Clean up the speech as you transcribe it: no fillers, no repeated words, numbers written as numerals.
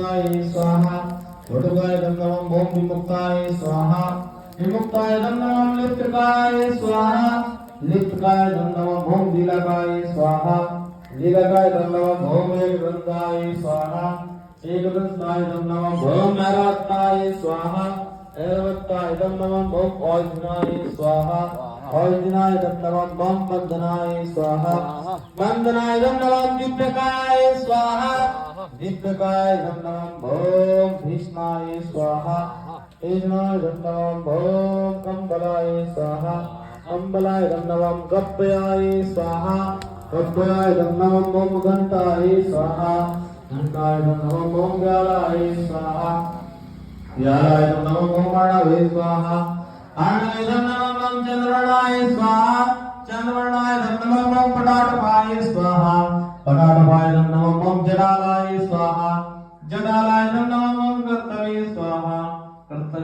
विमुक्ताय स्वाहा वटुकाय नमः ओम विमुक्ताय स्वाहा विमुक्ताय नमः लिप्तकाय स्वाहा लिप्तकाय नमः ओम लीलकाय स्वाहा लीलकाय नमः ओम एकवृंदाय स्वाहा एकवृंदाय नमः ओम ऐरावताय स्वाहा ऐरावताय नमः ओम औजनाय स्वाहा औजनाय नमः ओम बंधनाय स्वाहा बंधनाय नमः दिव्यकाय स्वाहा दिव्यकाय नमः ओम भीष्माय स्वाहा भीष्माय नमः ओम कंबलाय स्वाहा कंबलाय नमः गप्पयाय स्वाहा गप्पयाय नमः ओम घंटाय स्वाहा घंटाय नमः ओम व्यालाय स्वाहा व्यालाय नमः ओम अर्णवे स्वाहा अर्णवे नमः ओम चंद्रवर्णाय स्वाहा चंद्रवर्णाय नमः ओम पटाटपाय स्वाहा पटाटपाय नमः ओम जडालाय स्वाहा जडालाय नमः ओम कर्तवे स्वाहा कर्तवे